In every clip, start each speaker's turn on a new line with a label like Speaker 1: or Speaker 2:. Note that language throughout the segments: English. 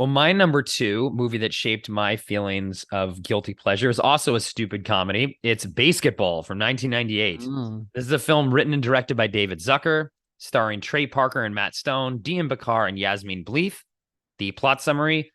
Speaker 1: Well, my number two movie that shaped my feelings of guilty pleasure is also a stupid comedy. It's BASEketball from 1998.
Speaker 2: Mm.
Speaker 1: This is a film written and directed by David Zucker, starring Trey Parker and Matt Stone, Dean Bakar and Yasmin Bleeth. The plot summary: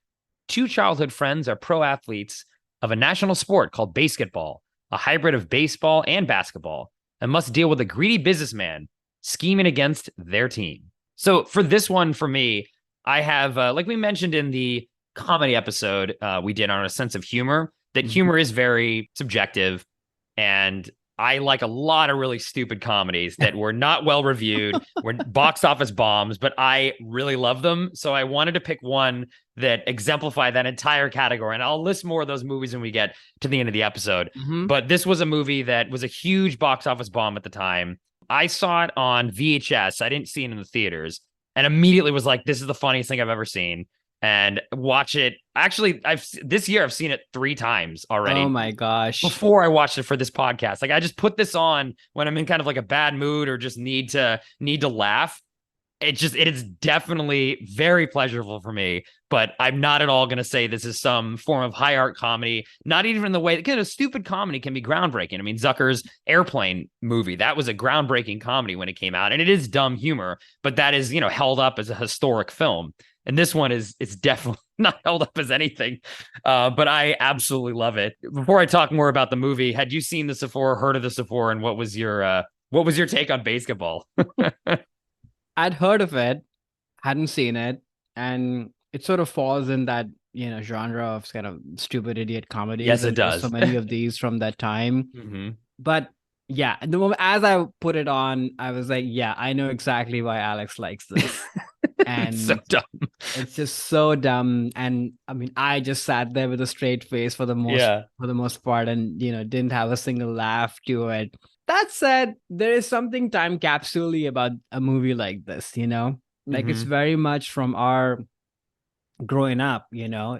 Speaker 1: two childhood friends are pro athletes of a national sport called BASEketball, a hybrid of baseball and basketball, and must deal with a greedy businessman scheming against their team. So for this one, for me, I have, like we mentioned in the comedy episode we did on a sense of humor, that
Speaker 2: Mhm.
Speaker 1: humor is very subjective. And I like a lot of really stupid comedies that were not well reviewed, were box office bombs, but I really love them. So I wanted to pick one that exemplified that entire category. And I'll list more of those movies when we get to the end of the episode.
Speaker 2: Mhm.
Speaker 1: But this was a movie that was a huge box office bomb at the time. I saw it on VHS. I didn't see it in the theaters and immediately was like, this is the funniest thing I've ever seen. And watch it. Actually, I've this year I've seen it 3 times
Speaker 2: Oh
Speaker 1: already
Speaker 2: my gosh.
Speaker 1: before I watched it for this podcast. Like I just put this on when I'm in kind of like a bad mood or just need to laugh. It is definitely very pleasurable for me, but I'm not at all going to say this is some form of high art comedy. Not even in the way that a stupid comedy can be groundbreaking. I mean, Zucker's Airplane movie, that was a groundbreaking comedy when it came out, and it is dumb humor, but that is, held up as a historic film. And this one is it's definitely not held up as anything. But I absolutely love it. Before I talk more about the movie, had you seen this before, heard of this before, and what was your take on BASEketball?
Speaker 2: I'd heard of it, hadn't seen it, and it sort of falls in that, genre of kind of stupid idiot comedies,
Speaker 1: Yes, it
Speaker 2: and there were so
Speaker 1: does.
Speaker 2: many of these from that time.
Speaker 1: Hmm.
Speaker 2: But yeah, the moment as I put it on, I was like, yeah, I know exactly why Alex likes this.
Speaker 1: It's so
Speaker 2: And
Speaker 1: dumb.
Speaker 2: it's just so dumb. And I mean, I just sat there with a straight face
Speaker 1: Yeah.
Speaker 2: for the most part, and didn't have a single laugh to it. That said, there is something time capsule about a movie like this. Like it's
Speaker 1: Hmm.
Speaker 2: very much from our growing up.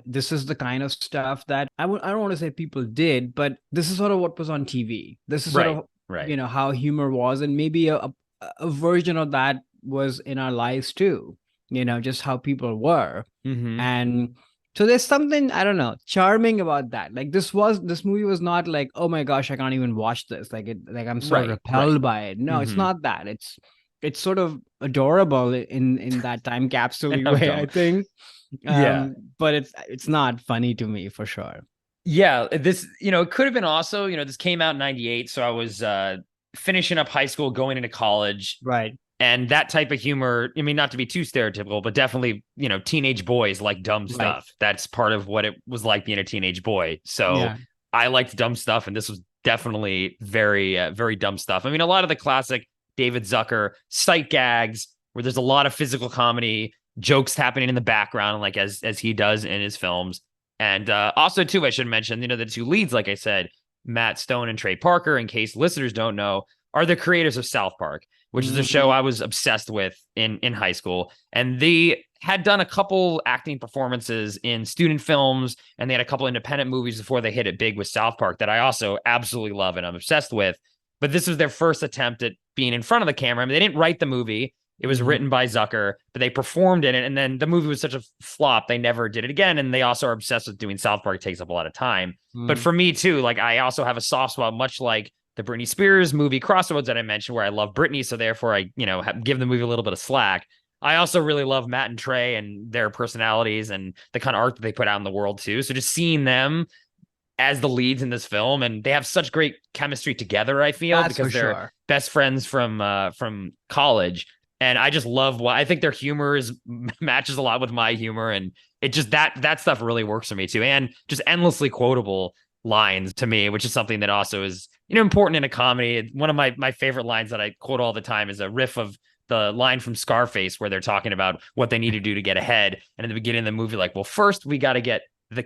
Speaker 2: This is the kind of stuff that I don't want to say people did, but this is sort of what was on TV. This is sort
Speaker 1: Right.
Speaker 2: of
Speaker 1: Right.
Speaker 2: how humor was, and maybe a version of that was in our lives too. Just how people were.
Speaker 1: Hmm.
Speaker 2: And so there's something, I don't know, charming about that. Like this movie was not like, oh my gosh, I can't even watch this. Like I'm so
Speaker 1: Right. Right.
Speaker 2: repelled by it. No, it's
Speaker 1: Hmm.
Speaker 2: not that. It's sort of adorable in that time
Speaker 1: And
Speaker 2: capsule
Speaker 1: how
Speaker 2: way,
Speaker 1: dumb.
Speaker 2: I think.
Speaker 1: Yeah.
Speaker 2: But it's not funny to me for sure.
Speaker 1: Yeah. It could have been also, this came out in 98. So I was finishing up high school, going into college.
Speaker 2: Right.
Speaker 1: And that type of humor, I mean, not to be too stereotypical, but definitely, teenage boys like dumb
Speaker 2: Right.
Speaker 1: stuff. That's part of what it was like being a teenage boy. So
Speaker 2: Yeah.
Speaker 1: I liked dumb stuff, and this was definitely very, very dumb stuff. I mean, a lot of the classic David Zucker sight gags, where there's a lot of physical comedy, jokes happening in the background, like as he does in his films. And also, too, I should mention, the two leads, like I said, Matt Stone and Trey Parker, in case listeners don't know, are the creators of South Park, which is a show
Speaker 2: Mhm.
Speaker 1: I was obsessed with in high school. And they had done a couple acting performances in student films, and they had a couple independent movies before they hit it big with South Park that I also absolutely love and I'm obsessed with. But this was their first attempt at being in front of the camera. I mean, they didn't write the movie. It was
Speaker 2: Mhm.
Speaker 1: written by Zucker, but they performed in it. And then the movie was such a flop, they never did it again. And they also are obsessed with doing South Park. It takes up a lot of time. But
Speaker 2: Mhm.
Speaker 1: for me, too, like I also have a soft spot, much like the Britney Spears movie Crossroads that I mentioned, where I love Britney, so therefore I, give the movie a little bit of slack. I also really love Matt and Trey and their personalities and the kind of art that they put out in the world too. So just seeing them as the leads in this film, and they have such great chemistry together, I feel,
Speaker 2: That's for
Speaker 1: because they're
Speaker 2: sure.
Speaker 1: best friends from college. And I just love what I think their humor is matches a lot with my humor, and it just that stuff really works for me too, and just endlessly quotable lines to me, which is something that also is important in a comedy. One of my favorite lines that I quote all the time is a riff of the line from Scarface where they're talking about what they need to do to get ahead, and in the beginning of the movie, like, well, first we got to get the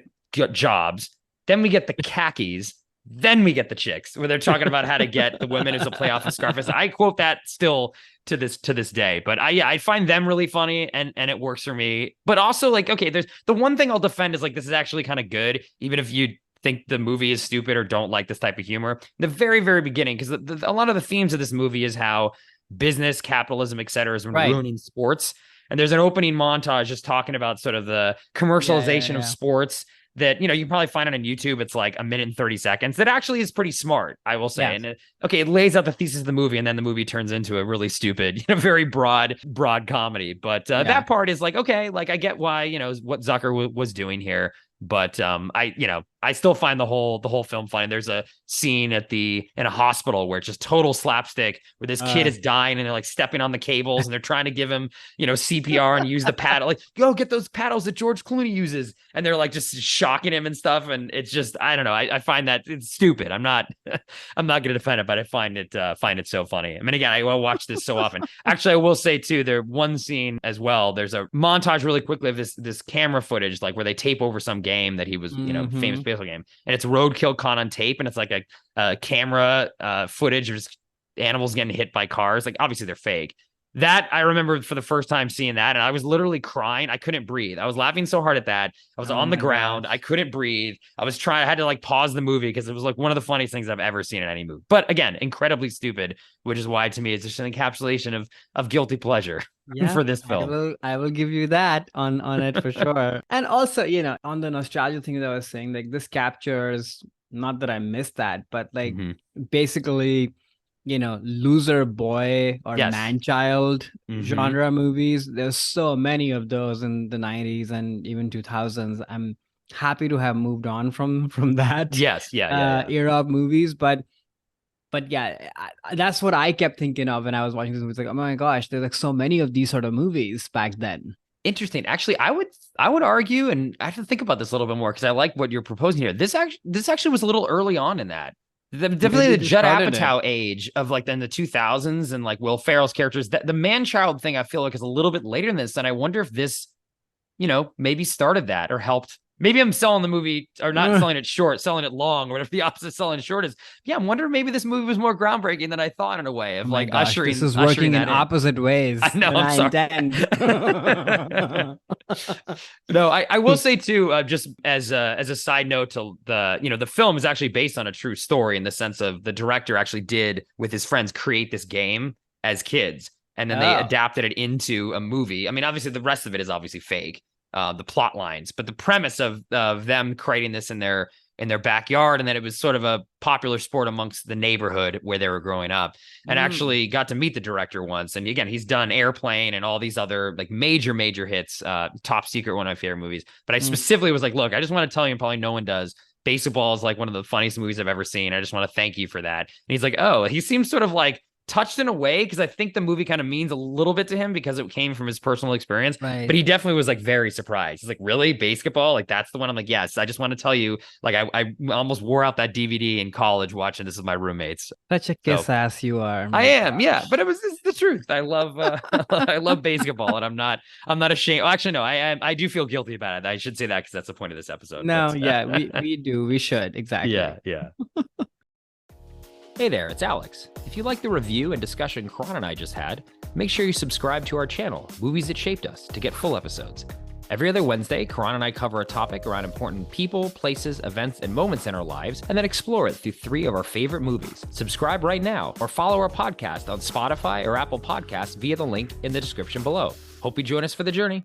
Speaker 1: jobs, then we get the khakis, then we get the chicks, where they're talking about how to get the women as a playoff of Scarface. I quote that still to this day. But I find them really funny, and it works for me. But also, like, okay, there's the one thing I'll defend is like this is actually kind of good, even if you think the movie is stupid or don't like this type of humor. The very, very beginning, because a lot of the themes of this movie is how business, capitalism, et cetera, is
Speaker 2: Right.
Speaker 1: ruining sports. And there's an opening montage just talking about sort of the
Speaker 2: Yeah, yeah,
Speaker 1: commercialization of
Speaker 2: yeah.
Speaker 1: sports that, you know, you can probably find it on YouTube. It's like a minute and 30 seconds. That actually is pretty smart, I will say.
Speaker 2: Yes.
Speaker 1: And it lays out the thesis of the movie, and then the movie turns into a really stupid, you know, very broad comedy. But
Speaker 2: Yeah.
Speaker 1: that part is like, okay, like I get why, you know, what Zucker was doing here. But I still find the whole film funny. There's a scene in a hospital where it's just total slapstick, where this kid is dying and they're like stepping on the cables and they're trying to give him, you know, CPR and use the paddle. Like, go get those paddles that George Clooney uses. And they're like just shocking him and stuff. And it's just, I don't know. I find that it's stupid. I'm not going to defend it, but I find it so funny. I mean, again, I will watch this so often. Actually, I will say too, there one scene as well. There's a montage really quickly of this camera footage, like where they tape over some game that he was, you know, famous baseball game, and it's roadkill caught on tape, and it's like a camera footage of just animals getting hit by cars. Like obviously they're fake. That I remember for the first time seeing that, and I was literally crying. I couldn't breathe. I was laughing so hard at that. I was on the ground. I couldn't breathe. I had to like pause the movie because it was like one of the funniest things I've ever seen in any movie. But again, incredibly stupid, which is why to me it's just an encapsulation of guilty pleasure for this film.
Speaker 2: I will give you that on it for sure. And also, you know, on the nostalgia thing that I was saying, like this captures, not that I missed that, but like basically, you know, loser boy or
Speaker 1: Yes.
Speaker 2: man-child genre movies. There's so many of those in the 90s and even 2000s. I'm happy to have moved on from that
Speaker 1: Yes. Yeah.
Speaker 2: era of movies, but yeah, that's what I kept thinking of when I was watching this movie. It's like, oh my gosh, there's like so many of these sort of movies back then.
Speaker 1: Interesting. Actually, I would argue, and I have to think about this a little bit more because I like what you're proposing here. This actually was a little early on in that. Definitely the Judd Apatow age of like in the 2000s, and like Will Ferrell's characters. That the man-child thing I feel like is a little bit later than this, and I wonder if this, you know, maybe started that or helped. Maybe I'm selling the movie or not selling it short, selling it long, or whatever the opposite of selling it short is. Yeah, I'm wondering maybe this movie was more groundbreaking than I thought in a way of like ushering.
Speaker 2: This is working in opposite ways.
Speaker 1: I know. I'm sorry. No, I will say too, just as a side note to the film is actually based on a true story in the sense of the director actually did with his friends create this game as kids, and then they adapted it into a movie. I mean, obviously the rest of it is obviously fake. The plot lines, but the premise of them creating this in their backyard, and that it was sort of a popular sport amongst the neighborhood where they were growing up, and actually got to meet the director once. And again, he's done Airplane and all these other like major hits, Top Secret, one of my favorite movies. But I specifically was like, look, I just want to tell you, and probably no one does, BASEketball is like one of the funniest movies I've ever seen. I just want to thank you for that. And he's like, oh, he seems sort of like touched in a way, because I think the movie kind of means a little bit to him because it came from his personal experience.
Speaker 2: Right.
Speaker 1: But he definitely was like very surprised. He's like, really? BASEketball? Like that's the one? I'm like, yes. I just want to tell you, like I almost wore out that DVD in college watching this with my roommates.
Speaker 2: Such a kiss ass you are.
Speaker 1: I am, yeah. But it's the truth. I love I love BASEketball, and I'm not ashamed. Well, actually, no, I do feel guilty about it. I should say that because that's the point of this episode.
Speaker 2: No, yeah, we do. We should. Exactly.
Speaker 1: Yeah. Hey there, it's Alex. If you like the review and discussion Karan and I just had, make sure you subscribe to our channel, Movies That Shaped Us, to get full episodes. Every other Wednesday, Karan and I cover a topic around important people, places, events, and moments in our lives, and then explore it through 3 of our favorite movies. Subscribe right now, or follow our podcast on Spotify or Apple Podcasts via the link in the description below. Hope you join us for the journey.